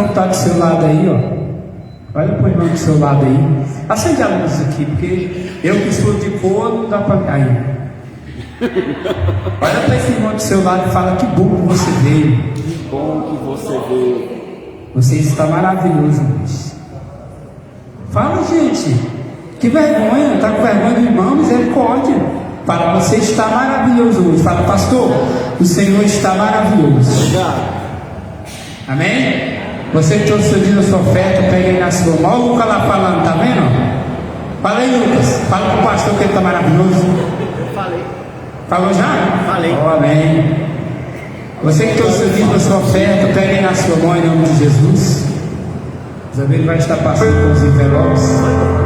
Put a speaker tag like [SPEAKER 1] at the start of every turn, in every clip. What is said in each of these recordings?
[SPEAKER 1] irmão que está do seu lado aí, ó. Olha para o irmão do seu lado aí. Acende a luz aqui, porque eu que sou de boa não dá para cair. Olha para esse irmão do seu lado e fala: que bom que você veio.
[SPEAKER 2] Que bom que você veio.
[SPEAKER 1] Você está maravilhoso, Luiz. Fala, gente. Que vergonha. Está com vergonha do irmão? Misericórdia. Fala: você está maravilhoso hoje. Fala: pastor, o Senhor está maravilhoso.
[SPEAKER 2] Obrigado.
[SPEAKER 1] Amém? Você que trouxe a sua oferta, pega aí na sua mão. Olha o Lucas lá falando, tá vendo? Fala aí, Lucas. Fala pro pastor que ele está maravilhoso.
[SPEAKER 2] Falei.
[SPEAKER 1] Falou já?
[SPEAKER 2] Falei.
[SPEAKER 1] Oh, amém. Você que trouxe a sua oferta, pega aí na sua mão em nome de Jesus. Isabel vai estar passando com os envelopes.
[SPEAKER 3] As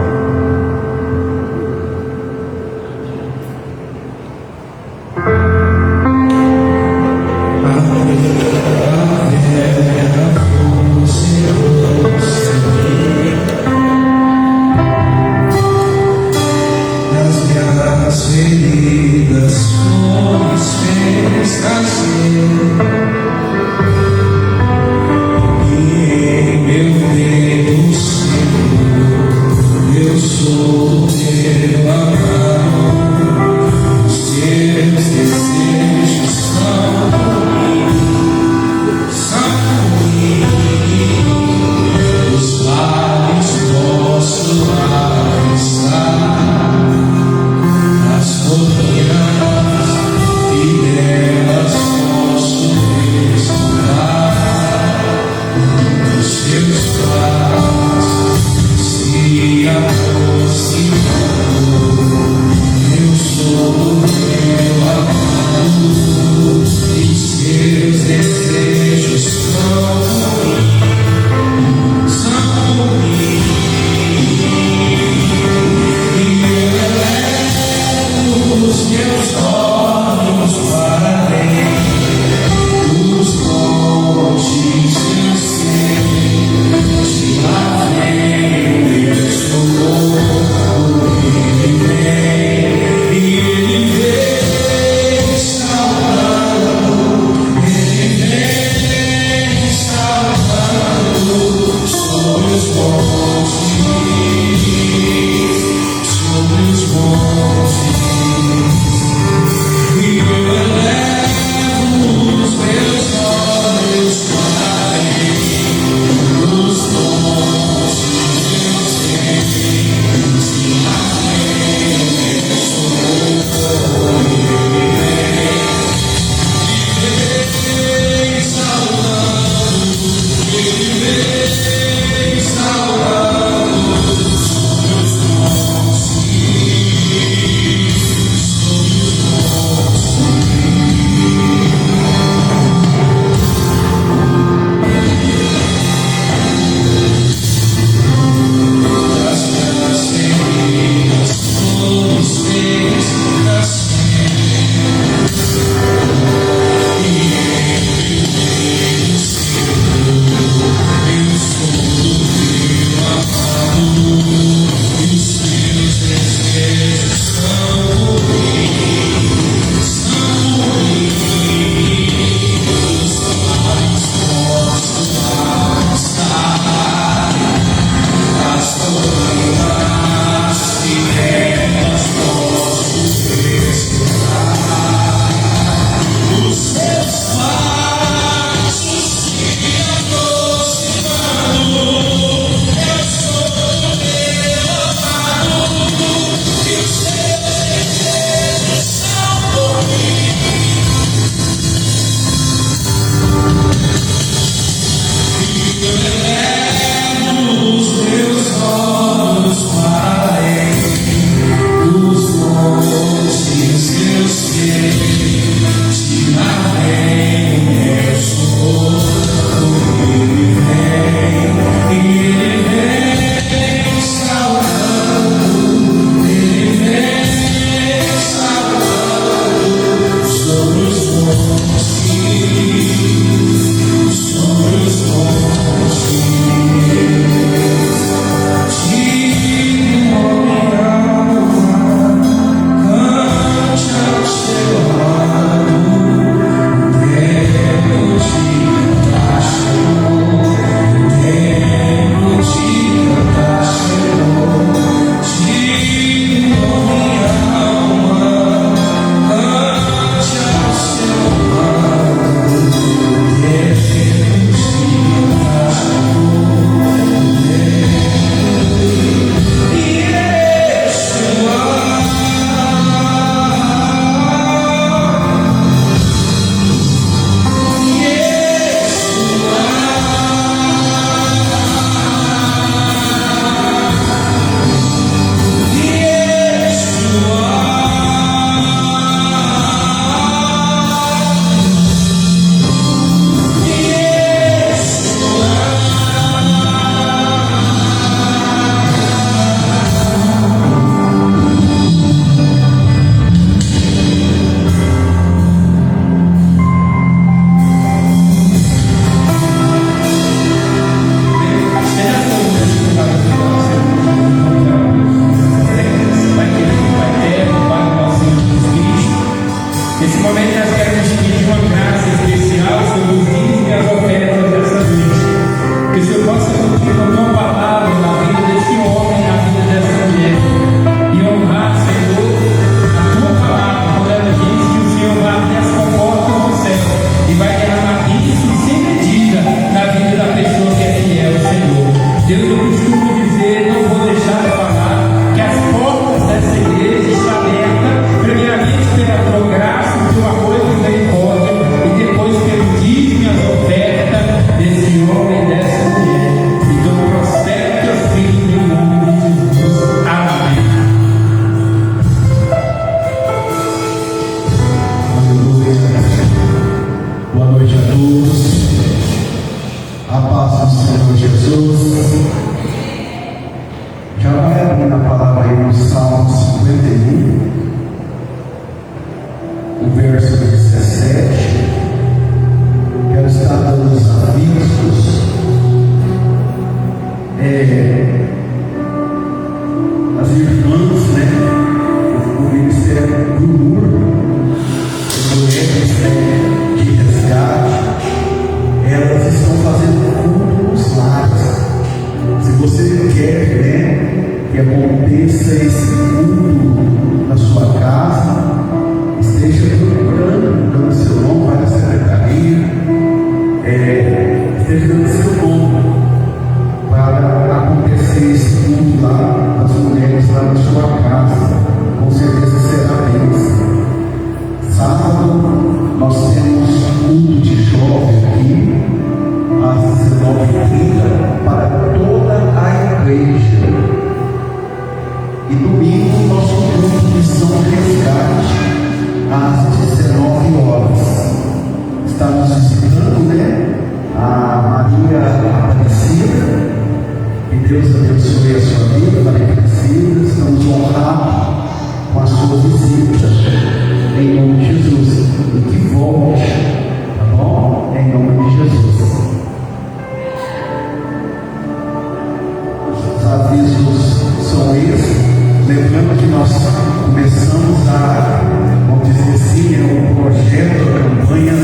[SPEAKER 3] as irmãs, né? O Ministério do Muro, mulheres, né, de resgate, elas estão fazendo culto nos lares. Se você quer, né, que aconteça esse culto na sua casa, esteja procurando, dando seu nome para a secretaria, esteja dando seu nome para acontecer esse culto lá das mulheres lá na sua casa. Com certeza será bênção. Sábado nós temos culto de jovem aqui às 19h30 para toda a igreja. E domingo nosso culto de São Resgate às 19h. Está nos visitando, né? A Maria Aparecida. Que Deus abençoe a sua vida, Maria Aparecida. Estamos honrados com a sua visita. Em nome de Jesus. E que volte, tá bom? Em nome de Jesus. Os avisos são esses. Lembrando que nós começamos vamos dizer assim, o projeto, a campanha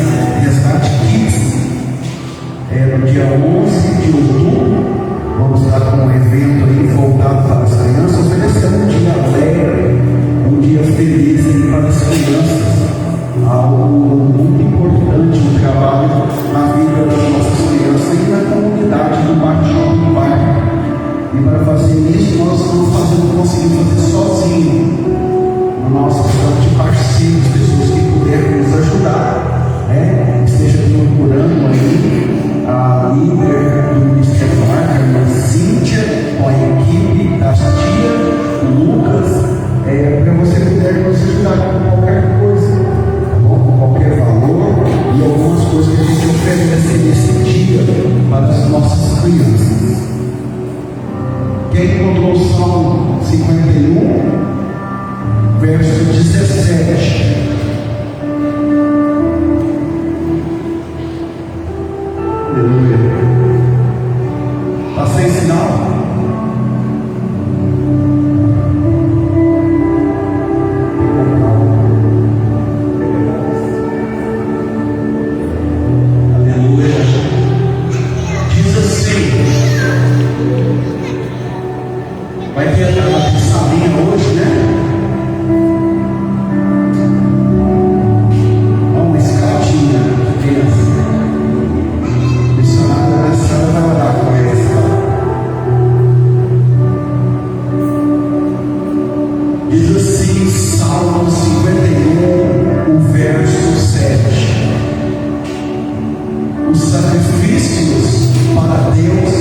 [SPEAKER 3] Resgate Kids. No dia 11 de outubro, vamos estar com um evento aí voltado para as crianças, oferecendo um dia alegre, um dia feliz aí para as crianças. Algo muito importante, um trabalho na vida das nossas crianças e na comunidade do bairro do bairro. E para fazer isso, nós não conseguimos fazer sozinhos. Nós precisamos de parceiros, pessoas que puderem nos ajudar, né? Esteja procurando aí a líder do Ministério do Ar, a irmã Cíntia, com a equipe das tias, o Lucas, para você puder nos ajudar com qualquer coisa, tá bom? Com qualquer valor e algumas coisas que a gente oferece nesse dia para as nossas crianças. Quem encontrou o Salmo 51, verso 17. Aleluia. Está sem sinal? Aleluia. Diz assim. Vai ter a salinha hoje, né? Uma escadinha de criança. O missionário da sala vai orar com eles. Diz assim, Salmo 51, o verso 7. Os sacrifícios para Deus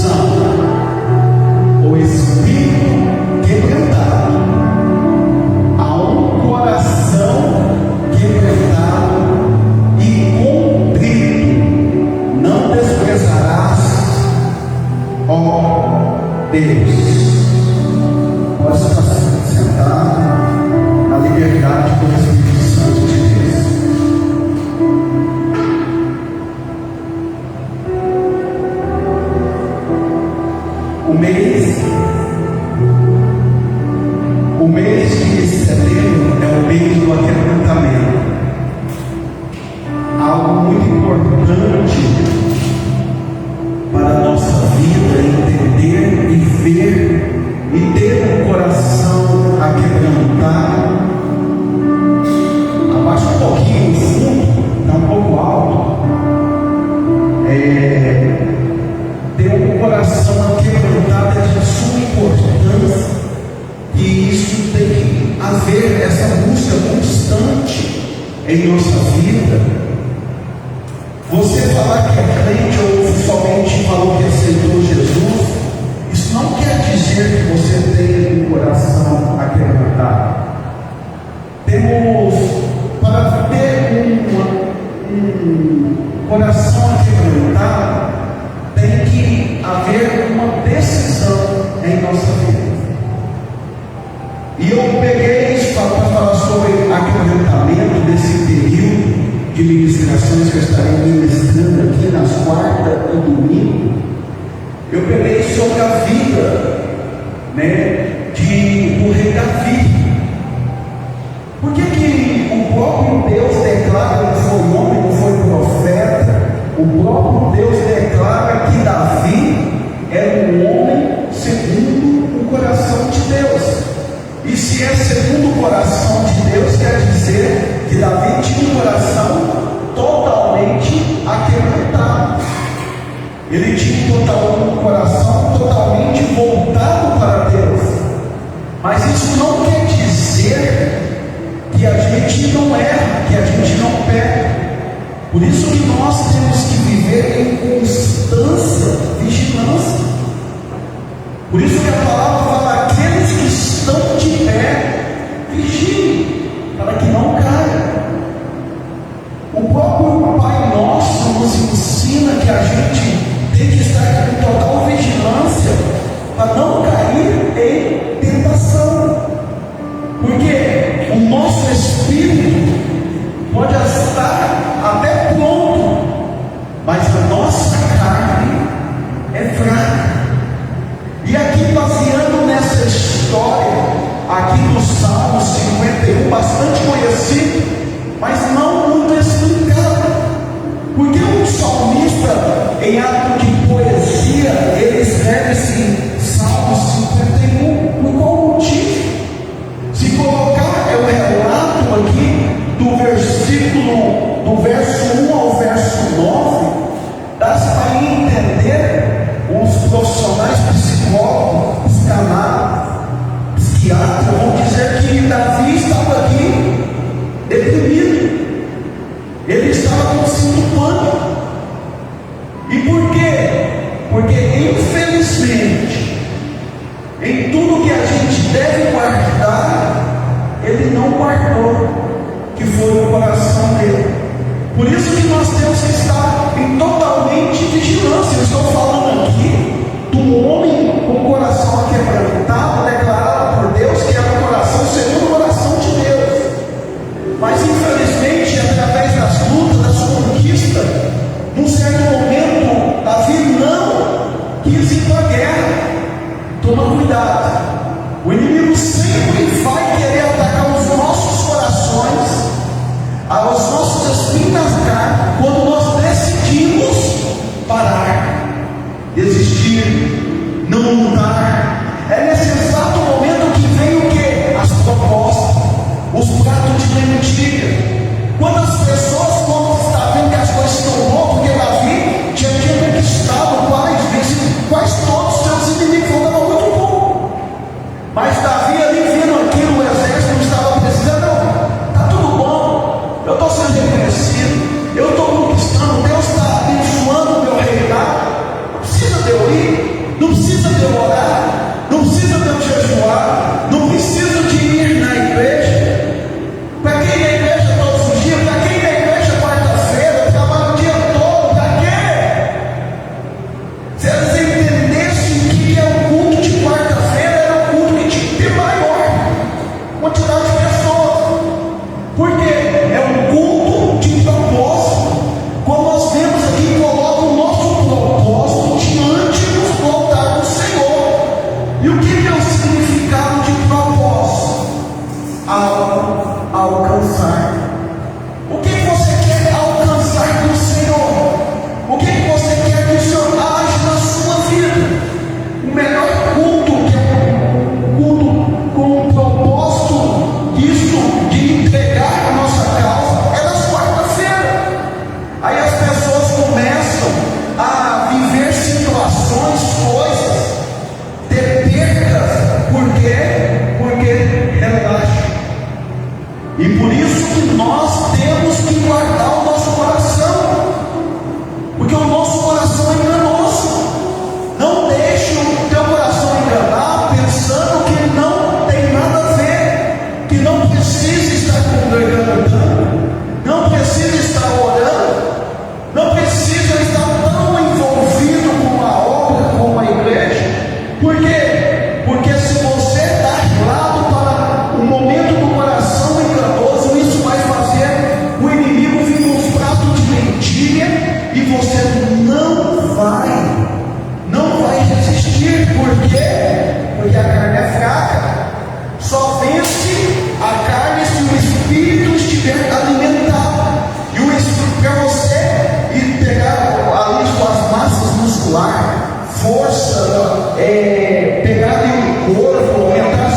[SPEAKER 3] são o espírito quebrantado, a um coração quebrantado e contrito não desprezarás, ó Deus. Pode estar sentado na liberdade do Espírito Santo de Deus. O mês de setembro é o mês do aquecimento. Algo muito importante para a nossa vida é entender e ver e ter um coração aquebrantado. Abaixa um pouquinho o fundo, está um pouco alto. Ter um coração quebrantado é de suma importância, e isso tem que haver essa busca constante em nossa vida. Você falar que é crente ou somente falou que aceitou Jesus, isso não quer dizer que você tenha um coração quebrantado. Temos, para ter um coração quebrantado, tem que haver uma decisão em nossa vida. E eu peguei isso para falar sobre aquecimento desse período de ministrações que eu estarei ministrando aqui nas quartas e domingo. Eu peguei sobre a vida, né, E se é segundo o coração de Deus, quer dizer que Davi tinha um coração totalmente aquebrantado. Ele tinha um coração totalmente voltado para Deus. Mas isso não quer dizer que a gente não erra, que a gente não peca. Por isso que nós temos que viver em constância, vigilância. Por isso que a palavra fala: aqueles que estão de pé, vigiem, para que não caia. O próprio Pai Nosso nos ensina que a gente tem que estar em total vigilância para não cair em tentação. Porque o nosso espírito pode estar até pronto, mas a nossa carne é fraca. E aqui, baseando nessa história, aqui no Salmo 51, bastante conhecido, mas não muito explicado. Porque um salmista, em ato de poesia, ele escreve assim, Salmo 51, por qual motivo? Se colocar o relato aqui do verso 1 ao verso 9, dá para entender os profissionais psicólogos, psiquiatras, vão dizer que Davi estava aqui deprimido, ele estava com sintomas. E por quê? Porque infelizmente, em tudo que a gente deve guardar, ele não guardou, que foi o coração dele. Por isso que nós temos que estar em totalmente vigilância. Eu estou falando aqui do homem com o coração quebrantado, declarado por Deus, que é o coração segundo o coração de Deus. Mas infelizmente, através das lutas, das conquistas, num certo momento, Davi não quis ir para a guerra. Toma cuidado, o inimigo sempre vai querer atacar os nossos corações, aos nossos espinhos nas carnes, quando nós decidimos parar, desistir, não lutar. É nesse exato momento que vem o que? As propostas, os pratos de lentilha. Quantas pessoas, quando está vendo que as coisas estão boas, porque Davi tinha conquistado quais todos os seus inimigos, faltava muito pouco. Mas Davi ali vendo aquilo, o exército não estava precisando, não, está tudo bom, eu estou sendo reconhecido, eu estou conquistando, Deus está abençoando o meu reinado, não precisa de eu ir, não precisa de eu orar, não precisa de eu jejuar, não preciso de ir na igreja. Para quem na igreja todos os dias? Para quem na igreja quarta-feira? Trabalha o dia todo? Para quê? Se eles entendessem o que é o culto de quarta-feira, era um culto que tinha que ter maior quantidade de pessoas. Porque é um culto de propósito. Como nós vemos aqui, coloca o nosso propósito diante do altar do Senhor. E o que é o significado de propósito? Alcançar. O que você quer alcançar do Senhor? O que você quer que o Senhor age na sua vida? O melhor culto, que é um culto com o propósito disso, de entregar a nossa causa, é nas quarta-feira. Aí as pessoas começam a viver situações, coisas, ter perdas. Por quê? Porque relaxa. E por isso que nós temos que guardar o nosso coração, porque o nosso coração é enganoso. Não deixe o teu coração enganar, pensando que não tem nada a ver, que não precisa estar congregando tanto, não precisa estar orando, não precisa estar tão envolvido com a obra, com a igreja. Por quê? Porque se você dar lado para o momento do coração enganoso, isso vai fazer o inimigo vir com os pratos de lentilha e você não vai resistir. Por quê? Porque a carne é fraca. Só vence a carne se o espírito estiver alimentado. E o espírito, para você ir pegar ali suas massas musculares, força, pegar ali o corpo, aumentar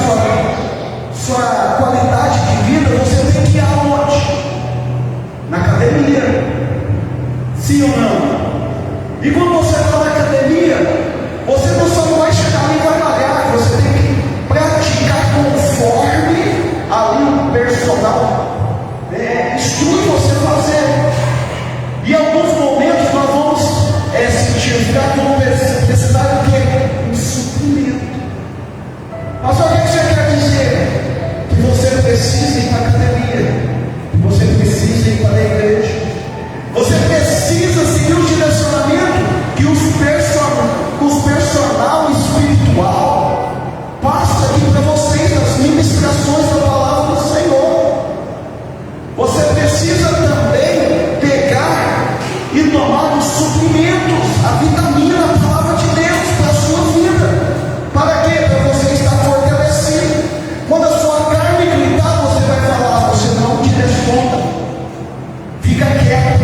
[SPEAKER 3] precisa também pegar e tomar os suprimentos, a vitamina, a palavra de Deus para a sua vida. Para quê? Para você estar fortalecido. Quando a sua carne gritar, você vai falar: você não te responda, fica quieto,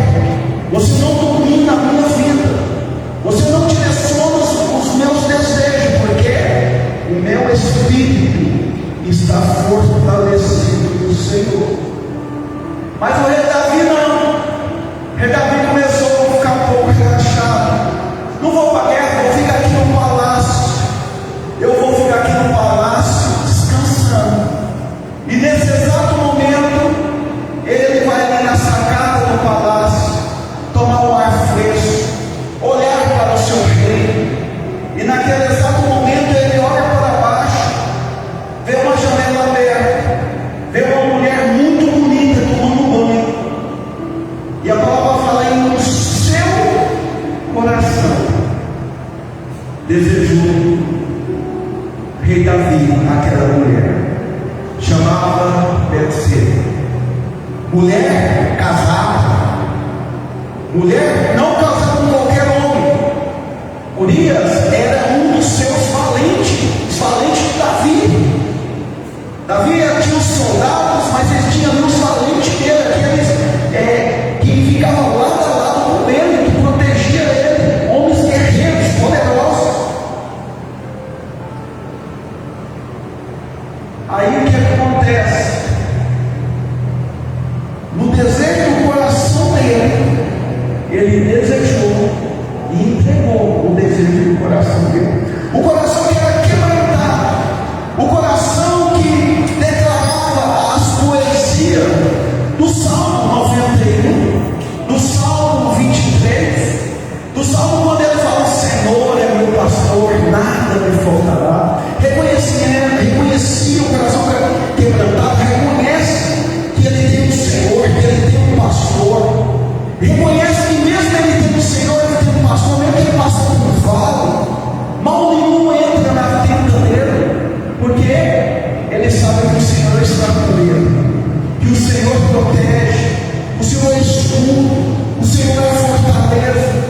[SPEAKER 3] você não domina a minha vida, você não direciona os meus desejos, porque o meu espírito está fortalecido no Senhor. Mas o rei Davi não. O rei Davi começou a ficar um pouco relaxado. Não vou para a guerra, vou ficar aqui no palácio. Eu vou ficar aqui no palácio descansando. E nesse exato momento, ele vai ali na sacada do palácio, tomar um ar fresco, olhar para o seu rei. E naquele exato momento ele olha para baixo, vê uma janela aberta, vê uma mulher muito bonita tomando banho. E a palavra fala aí: no seu coração desejou rei Davi aquela mulher. Chamava Betseba. Mulher casada, mulher não casada com qualquer homem. Urias era um dos seus valentes de Davi. Davi tinha os soldados, mas eles tinham ali os valentes dele, aqueles que ficavam lado a lado com ele, que protegia ele, homens guerreiros, poderosos. Aí o que acontece? No desejo do coração dele, ele desejou e entregou o desejo do coração dele. O coração que era quebrantado, o coração que declarava as poesias do Salmo 91, do Salmo 23, do Salmo quando ele fala: o Senhor é meu pastor, nada me faltará. Reconhecia o coração quebrantado, reconhece que ele tem um Senhor, que ele tem um pastor. Reconhece que mesmo ele tendo o Senhor, ele tem um pastor, mesmo que ele passe por um vale, mal nenhum entra na tenda dele, porque ele sabe que o Senhor está com ele, que o Senhor protege, o Senhor é escudo, o Senhor é fortaleza.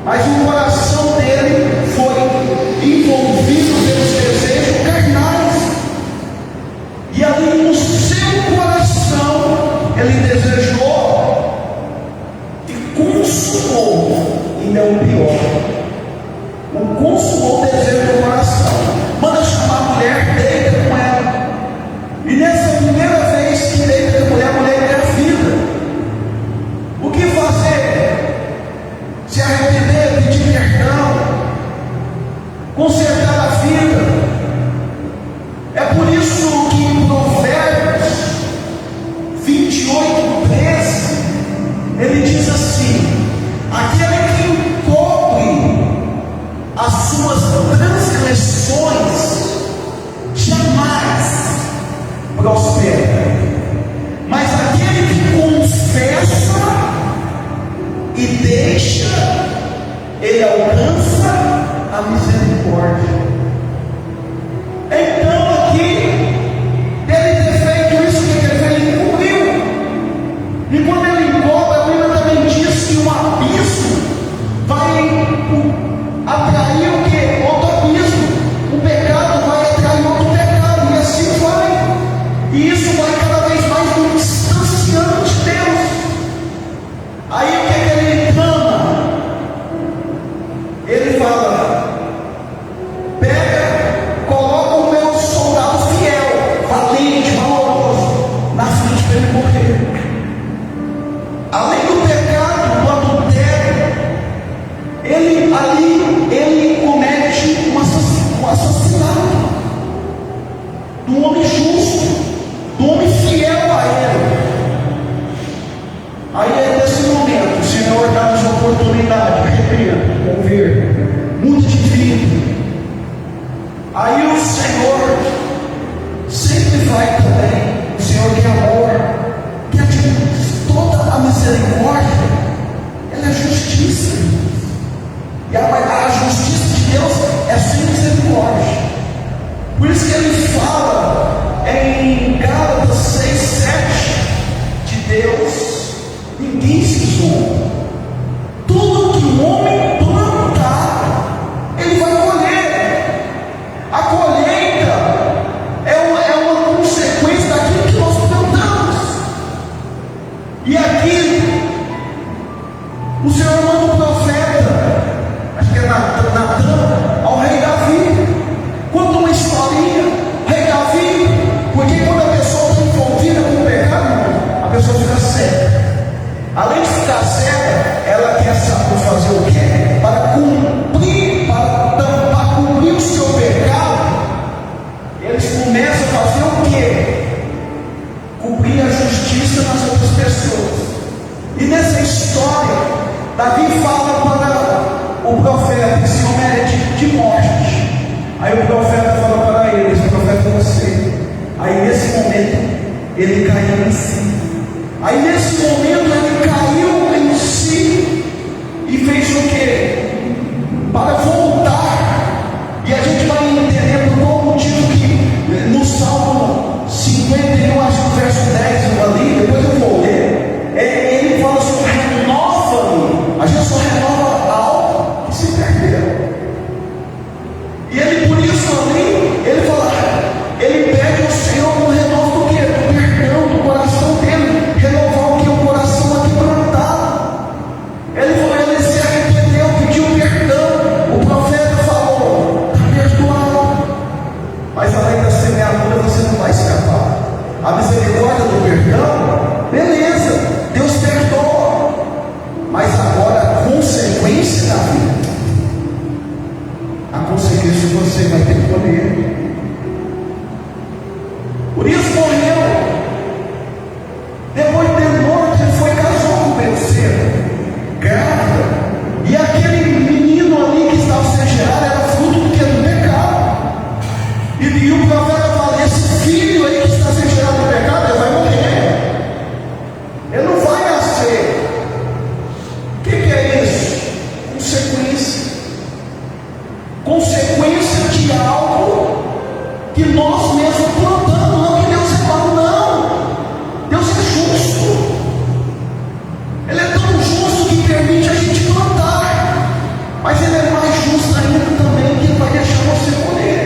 [SPEAKER 3] Mas o coração dele foi envolvido pelos desejos carnais, e ali no seu coração ele desejou e consumou, ainda é o pior, o consumou o desejo do coração. Manda chamar a mulher, deita com ela, e nessa primeira vez que deita com a mulher engravida. O que fazer? Se arrepender, pedir perdão, consertar a vida. É por isso que em Provérbios 28:13 ele diz assim: aquele que encobre as suas transgressões jamais prospera, mas aquele que confessa e deixa, ele alcança a misericórdia. Então aqui, ele ter feito isso, que ele fez, ele cumpriu. E quando ele encobre, a Bíblia também diz que um abismo vai atrair o quê? Outro abismo. O pecado vai atrair outro pecado, e assim vai. E isso vai cada vez mais nos distanciando de Deus. Aí o que ele clama? Ele fala: pega, coloca o meu soldado fiel, valente, valoroso, na frente para ele morrer. Além do pecado, do adultério, ele comete um assassinato do homem justo, do homem fiel a ele. Aí é nesse momento, o Senhor dá-nos a oportunidade, arrependa, converta, muda de vida. Aí o Senhor sempre vai também, o Senhor que é amor, que é toda a misericórdia, ela é justiça. E a justiça de Deus é sem misericórdia. Por isso que ele fala em Gálatas 6:7 de Deus Aí o profeta fala para ele: esse profeta é você. Aí nesse momento ele caiu em si. Aí nesse momento ele caiu em si e fez o quê? Para voltar. E a gente vai entender por qual motivo que no Salmo 51, acho que o verso 10 ali, depois eu vou ler, ele fala assim: renova-me. A gente só renova algo que se perdeu. E ele, por isso ali, ele fala, ele pede ao Senhor um renovo do quê? Do perdão, do coração dele, renovar o que? O coração quebrantado. Ele se arrependeu, pediu perdão. O profeta falou: está perdoado. Mas além da semeadura você não vai escapar. A misericórdia do perdão, beleza, Deus perdoa. Mas agora a consequência da vida, a consequência você vai ter que colher. Por isso morreu. Depois de morto, ele foi casou com Betseba, grávida. E aquele menino ali que estava sendo gerado era fruto do que? Do pecado. E o profeta fala: esse filho aí que está sendo gerado do pecado, ele vai morrer. Ele não vai nascer. O que é isso? Consequência. Consequência de algo que nós mesmos plantamos, não que Deus fala, não. Deus é justo. Ele é tão justo que permite a gente plantar, mas Ele é mais justo ainda também, que Ele vai deixar você colher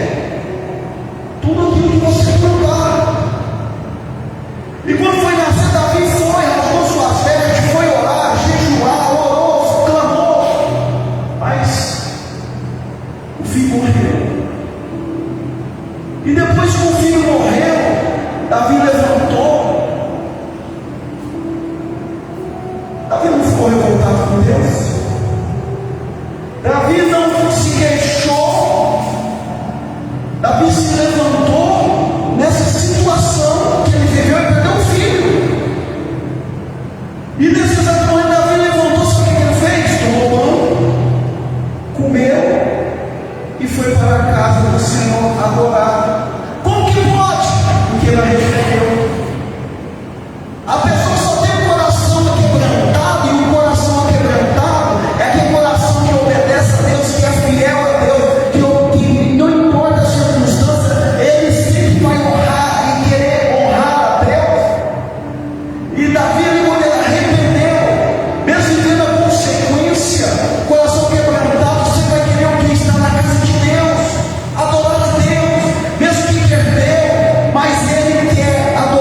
[SPEAKER 3] tudo aquilo que você plantar. E quando foi nascer Davi, foi, rasgou suas vestes, foi orar, jejuar, orou, clamou, mas o filho morreu. E depois que o filho morreu, Davi levantou. Davi não ficou revoltado com Deus. Davi não se queixou. Davi se levantou nessa situação que ele viveu e perdeu o filho. E nesse exato momento Davi levantou, sabe o que ele fez? Tomou banho, comeu e foi para a casa do Senhor adorar. Como que pode? Porque ele arrependeu. A pessoa só tem o coração quebrantado, e o coração quebrantado é aquele coração que obedece a Deus, que é fiel a Deus, que não importa a circunstância, ele sempre vai honrar e querer honrar a Deus. E Davi, quando ele arrependeu, mesmo tendo a consequência, coração quebrantado, você vai querer o que está na casa de Deus, adorar a Deus, mesmo que perdeu, mas ele quer adorar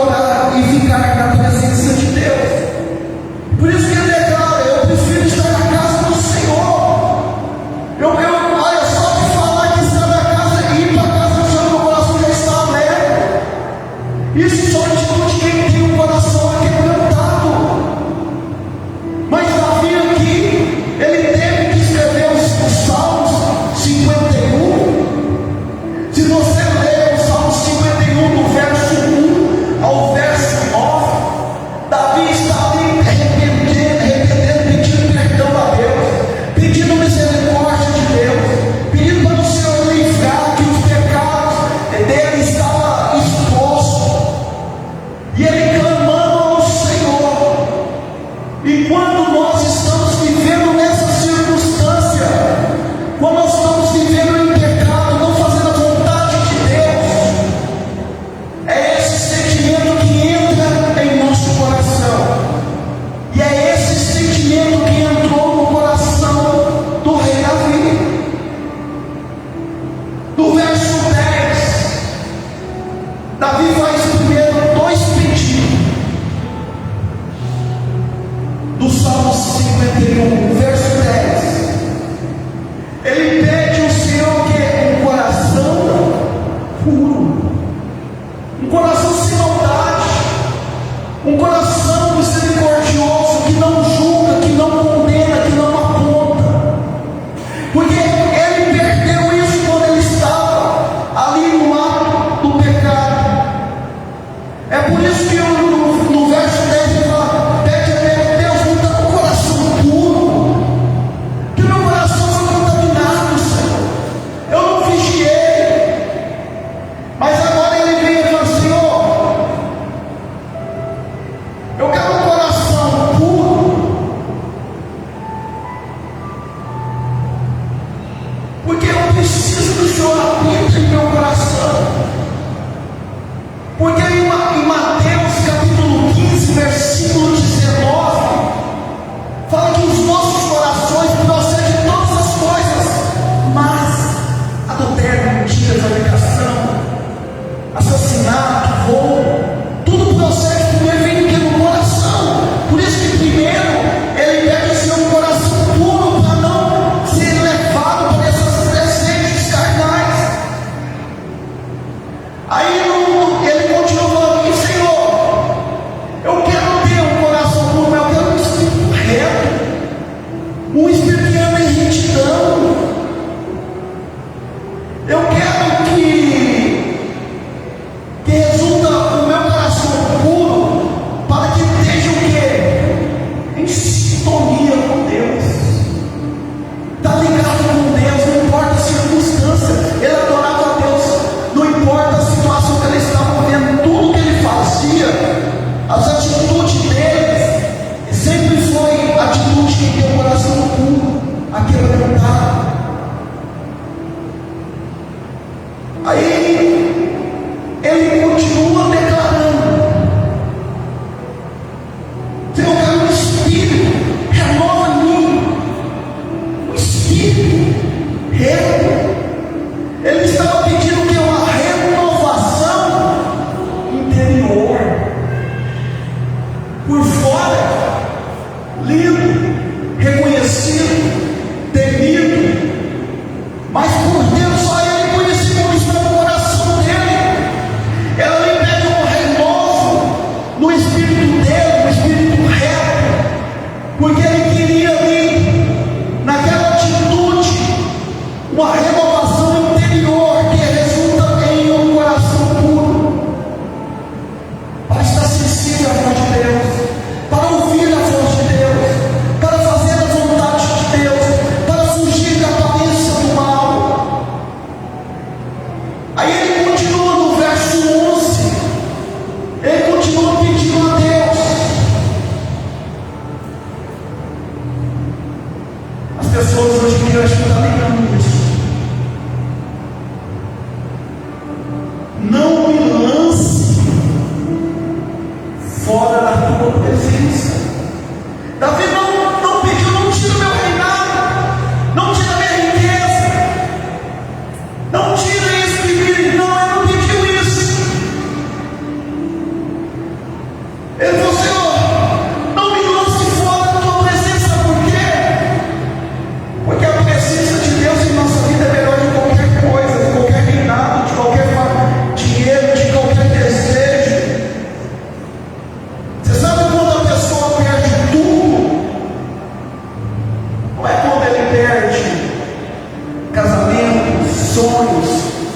[SPEAKER 3] lavou. Tudo o processo primeiro vem do que no coração. Por isso que primeiro ele deve ser um coração puro para não ser levado por essas descendentes carnais. Aí ele continua falando: Senhor, eu quero ter um coração puro, mas eu quero um espírito reto, um espírito que ama em retidão. Eu quero que resulta o meu coração puro, para que esteja o quê? Em sintonia com Deus, está ligado com Deus, não importa a circunstância. Ele adorava a Deus, não importa a situação que ele estava vivendo, tudo que ele fazia, as atitudes dele, sempre foi atitude que tem o coração puro, aquebrantado. Aí ele continua declarando: Senhor, eu quero um espírito, renova em mim, um espírito reto. Ele estava pedindo que uma renovação interior, por fora, lindo, reconhecido, temido, mas por dentro só ele conhecia como está no coração dele. Ela lhe pede um renovo no espírito dele, no espírito reto, porque ele queria ali, naquela atitude, uma renovação interior que resulta em um coração puro, para estar sensível à voz de Deus, para ouvir a voz de Deus, para fazer a vontade de Deus, para fugir da aparência do mal. Aí ele continua no verso 11, ele continua pedindo a Deus. As pessoas hoje em dia acho que estão ligando isso. Não me lance fora da tua presença. Davi não pediu: não tira meu reinado, não tira minha riqueza, não tira isso de mim. Não, ele não pediu isso. Ele falou: Senhor, não me lance fora da tua presença. Por quê? Porque a presença de Deus em nossa vida é melhor de qualquer coisa, de qualquer reinado, de qualquer dinheiro, de qualquer desejo. Você sabe quando a pessoa perde tudo? Não é quando ele perde casamento, sonhos,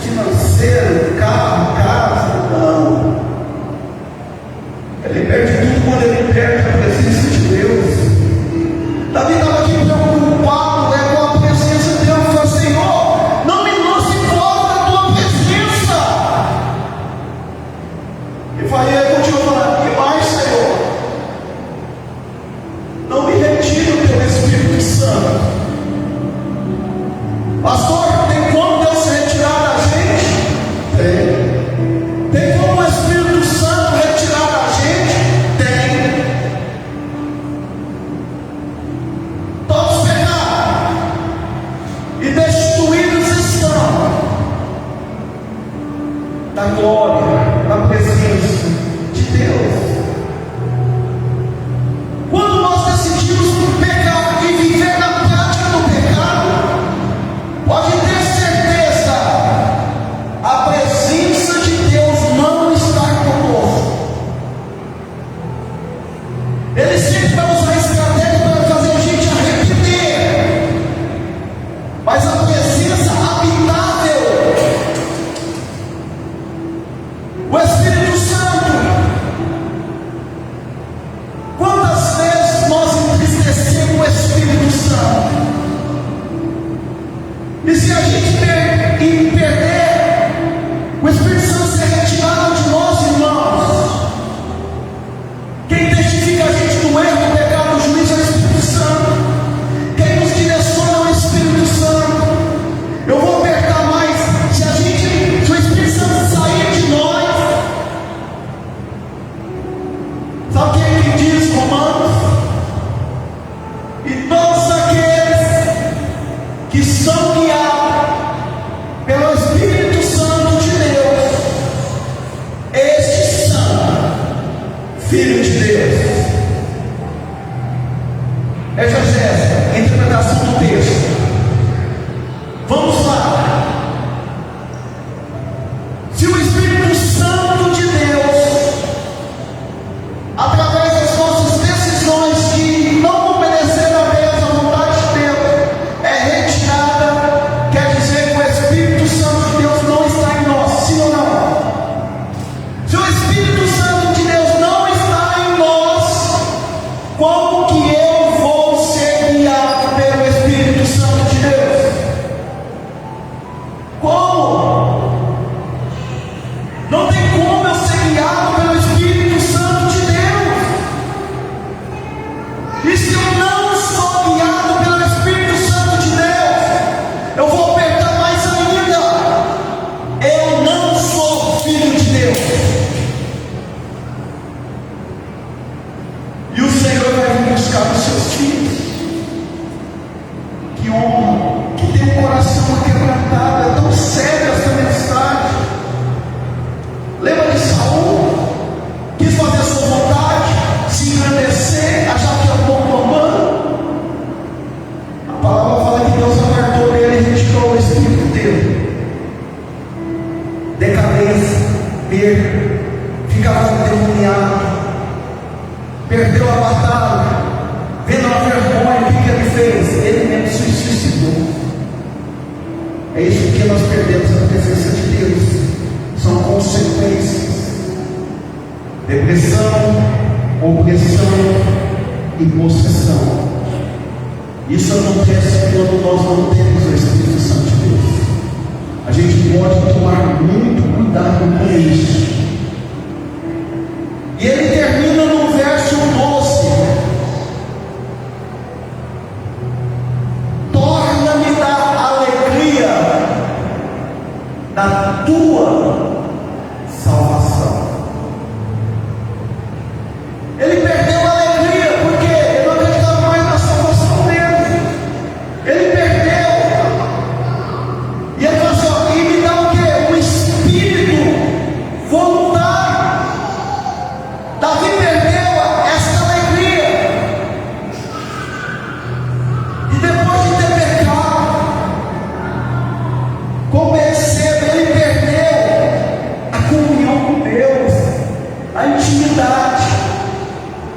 [SPEAKER 3] financeiro, carro, casa, não. Ele perde tudo quando ele perde a presença de Deus. Davi estava aqui preocupado com a presença de Deus. Ele falou: Senhor, não me lance fora da tua presença. E ele continua falando: que mais, Senhor? Não me retire o teu Espírito Santo. Pastor, tem como Deus se retirar da gente? Tem. Tem como o Espírito Santo retirar da gente? Tem. Todos pecaram e destituídos estão da glória, da presença de Deus. Quando nós decidimos pecar e viver na prática do pecado, pode ter certeza, a presença de Deus não está conosco. Ele sempre vai usar estratégia para fazer a gente arrepender, mas a presença habitável, o Espírito Santo, quantas vezes nós entristecemos o Espírito Santo? E se a gente perder o Espírito Santo ser retirado de nós, irmãos, quem testifica a gente do erro, do pecado, do juízo é o Espírito Santo. Quem nos direciona é o Espírito Santo. Eu vou apertar mais: se o Espírito Santo sair de nós, sabe o que diz Romanos? E todos aqueles que são guiados pelo perca, ficava endemoniado, perdeu a batalha, vendo a vergonha, o que ele fez? Ele mesmo se suicidou. É isso que nós perdemos a presença de Deus. São consequências. Depressão, opressão e possessão. Isso acontece quando nós não temos o Espírito Santo de Deus. A gente pode tomar muito cuidado com isso. E ele termina no verso 12: torna-me da alegria da tua salvação. Ele perdeu a alegria porque ele não acreditava mais na salvação dele. Ele perdeu. E ele falou assim: e me dá o quê? Um espírito voluntário. Davi perdeu essa alegria. E depois de ter pecado, como percebe, ele perdeu a comunhão com Deus, a intimidade.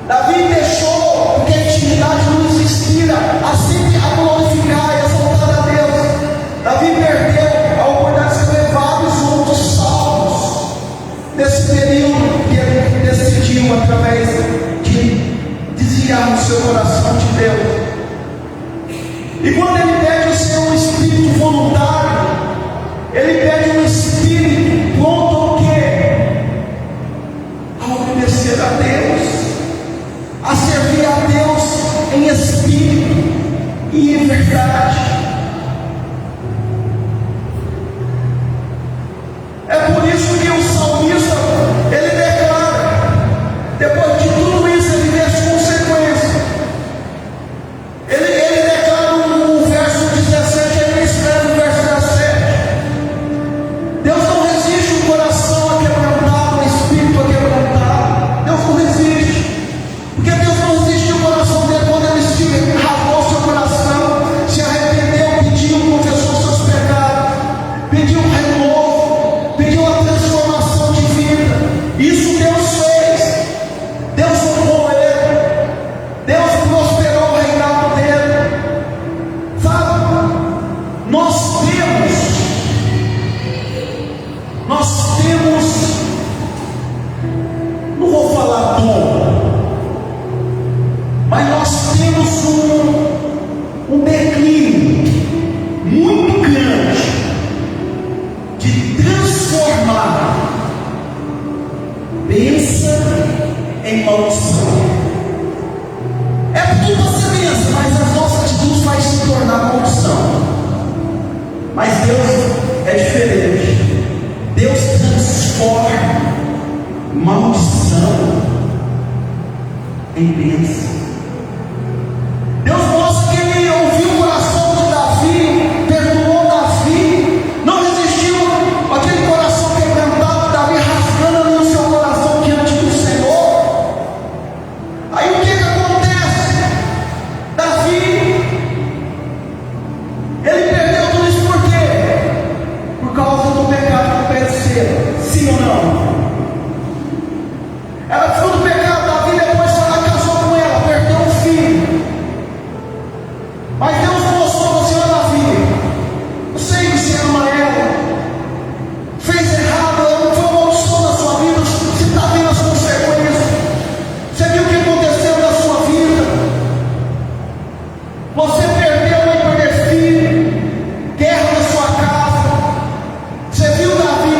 [SPEAKER 3] Davi deixou, porque a intimidade nos inspira a sempre a glorificar e exaltar a Deus. Davi perdeu a oportunidade de escrever vários outros salmos nesse período que ele decidiu, através de desviar o seu coração de Deus. E quando ele pede o seu espírito voluntário, ele pede um espírito pronto ao quê? A obedecer a Deus, a servir a Deus em espírito e em verdade. É por isso que o salmista, ele declara, depois de tudo isso, ele vê as consequências. Ele declara no verso 17, ele escreve no verso 17: Deus não resiste um coração aquebrantado, um espírito aquebrantado. Deus não resiste. Porque Deus não resiste o coração dele quando ele se rasgou seu coração, se arrependeu, pediu, confessou seus pecados, pediu um renovo, pediu a transformação de vida. Isso Deus fez. Deus honrou ele. Deus prosperou o reinado dele. Sabe? Nós temos, não vou falar dom, mas nós temos um declínio muito grande de transformar bênção em maldição. É tudo você pensa, mas as nossas atitudes vai se tornar maldição. Mas Deus é diferente. Deus transforma maldição em bênção. Deus mostra que ele ouviu o coração de Davi, perdoou Davi, não resistiu aquele coração quebrantado, Davi rasgando ali o seu coração diante do Senhor. Aí o que acontece? Davi, ele perdeu tudo isso por quê? Por causa do pecado do terceiro, sim ou não? Ela foi do pecado, Davi depois ela casou com ela, perdeu um filho. Mas Deus mostrou você, ó Davi, eu sei que você ama ela, fez errado, ela não foi uma maldição na sua vida, você está vendo as consequências, você viu o que aconteceu na sua vida, você perdeu a mãe, perder filho, guerra na sua casa, você viu Davi,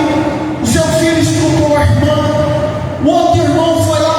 [SPEAKER 3] o seu filho estuprou a irmã, o outro irmão foi lá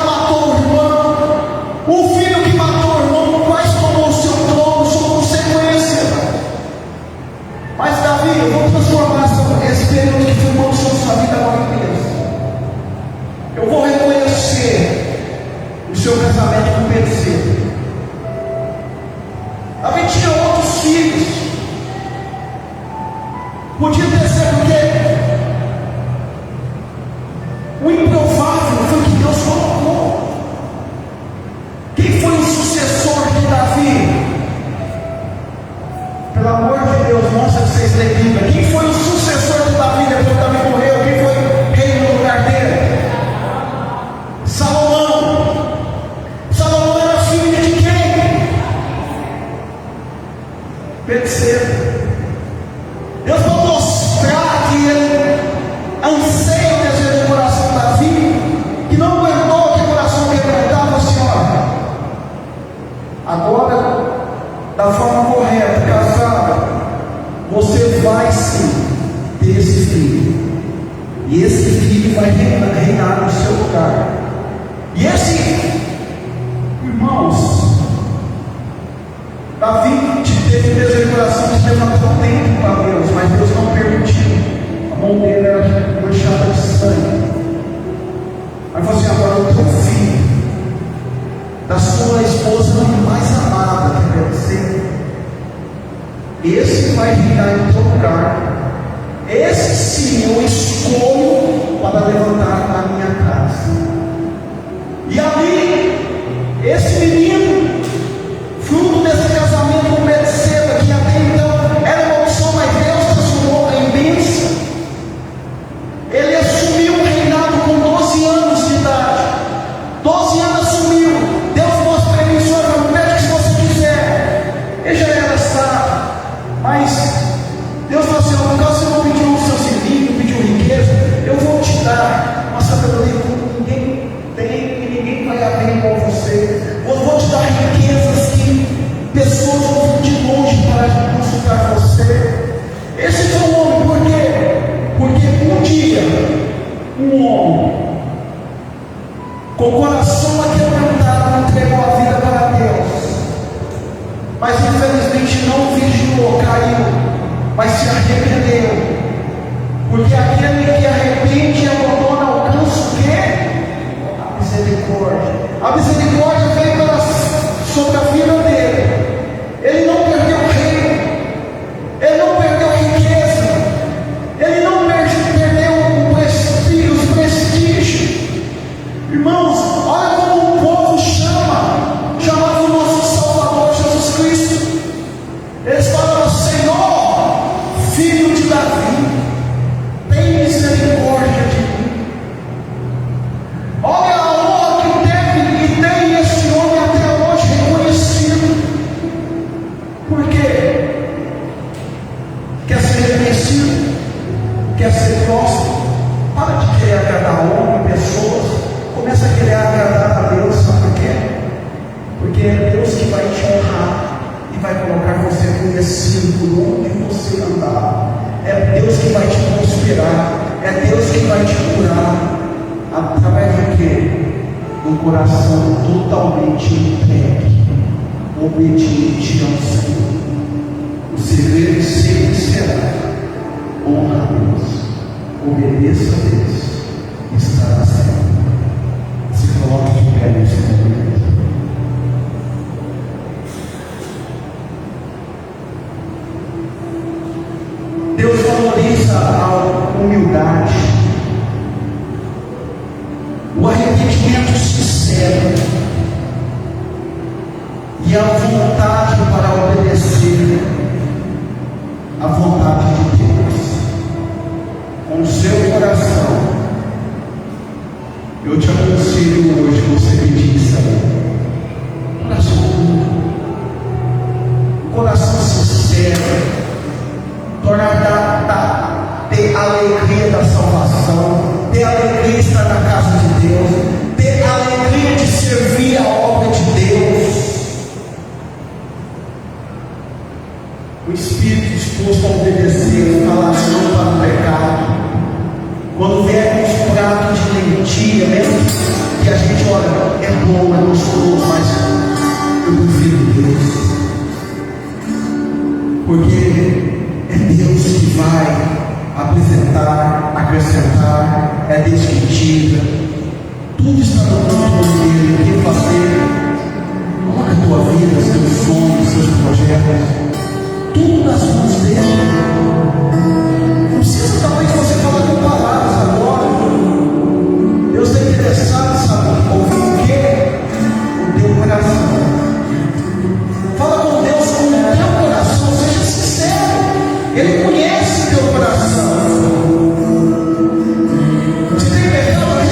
[SPEAKER 3] E esse filho vai reinar no seu lugar. E esse, irmãos, Davi teve o desejo do coração de levantar um tempo para Deus, mas Deus não permitiu. A mão dele era manchada de sangue. Aí falou assim: agora o teu filho, da sua esposa mais amada, que deve ser, esse vai reinar em teu lugar. Esse sim eu escolho para levantar a minha casa. E ali, esse menino, fruto desse casamento com Betseba, que até então era uma opção, mas Deus transformou em bênção. Ele assumiu o reinado com 12 anos de idade. 12 anos assumiu. Deus mostra para ele: senhor, pede se você quiser. Ele já era sábio, mas Deus falou assim: no caso você não pediu os seus filhos, não pediu riqueza, eu vou te dar uma sabedoria que ninguém tem, que ninguém vai abrir com você. Eu vou te dar riquezas que pessoas vão vir de longe para consultar você. Esse foi o homem, por quê? Porque um dia, um homem com o coração aquebrantado entregou a vida para Deus, mas infelizmente não vigiou, caiu, mas se arrependeu. Porque aquele que arrepende e abandona alcança o quê? A misericórdia. A misericórdia veio sobre a vida dele. Ele não perdeu o reino, ele não perdeu a riqueza, ele não perdeu o prestígio. Irmãos, olha como o povo chamava o nosso Salvador Jesus Cristo. Eles falavam: Senhor, filho de Davi, tem misericórdia de mim. Olha a honra que teve e tem esse homem até hoje reconhecido. Por quê? Quer ser reconhecido? Quer ser próximo? Para de querer agradar homem, pessoas. Começa a querer agradar a Deus. Sabe por quê? Porque é Deus que vai te honrar e vai colocar você conhecido por onde você andar. É Deus que vai te prosperar. É Deus que vai te curar. Através de quê? Do coração totalmente entregue, obediente ao Senhor. O segredo sempre será: honra a Deus, obedeça a Deus, estará certo. Se coloque de pé nesse momento. Deus valoriza a humildade, o arrependimento sincero e a vontade para obedecer a vontade de Deus. Com o seu coração, eu te aconselho hoje você pedir isso aí. Coração puro, coração sincero, ter a alegria da salvação, ter a alegria de estar na casa de Deus, ter a alegria de servir a obra de Deus. O Espírito disposto a obedecer, falar não para o pecado. Quando vier com os pratos de lentilha, mesmo que a gente olha, é bom, é gostoso, mas eu prefiro Deus. Porque é Deus que vai apresentar, acrescentar, é Deus que tira. Tudo está no controle dele. O que fazer? Coloca a tua vida, seus sonhos, seus projetos, tudo nas mãos dele. Não precisa talvez você falar com palavras agora. Deus está interessado, sabe, ouvir o quê? O teu coração. Fala com Deus com o teu coração, seja sincero. Ele conhece o teu coração. Se tem pecado,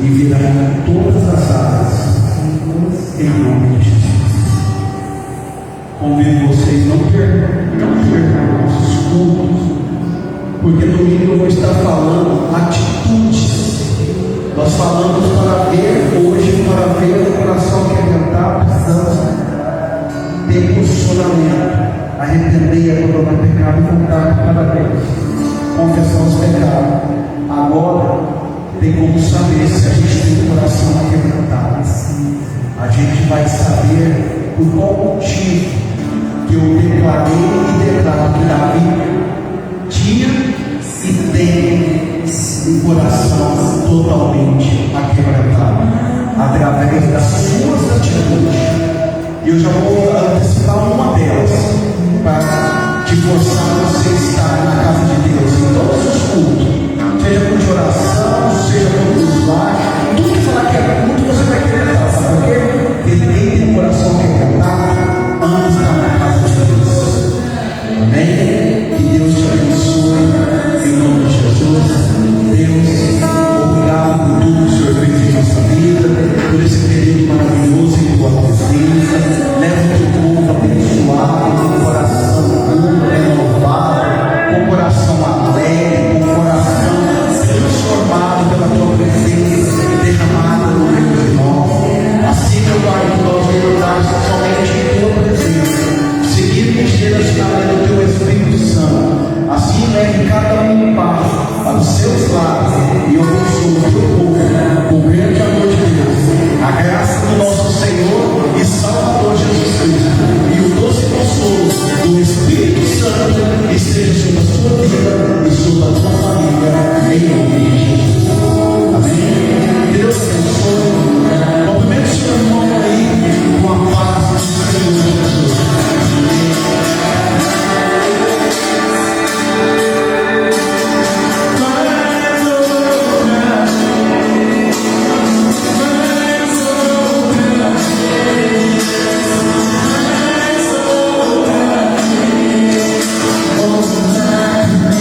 [SPEAKER 3] e virá em todas as áreas, em nome de Jesus. Convido vocês, não percam nossos cultos, porque domingo eu vou estar falando atitudes. Nós falamos para ver, hoje, para ver o coração quebrantado, precisamos ter posicionamento, arrepender, abandonar o pecado e voltar para Deus, confessar os pecados. Agora, tem como saber se a gente tem o coração quebrantado. A gente vai saber por qual motivo que eu declarei e declaro que Davi tinha e tem um coração totalmente aquebrantado, através das suas atitudes. E eu já vou antecipar uma delas, para te forçar a você estar na casa de Deus em todos os cultos, seja por oração, seja por slide, tudo que falar que é culto, você vai querer falar, sabe por quê? Porque ninguém tem um coração quebrantado, ama estar na casa de Deus. Amém? Que Deus te abençoe, em nome de Jesus. Deus, obrigado por tudo que o Senhor fez em nossa vida, por esse período maravilhoso em tua presença. Leva o teu povo abençoado, com o coração puro, renovado, com o coração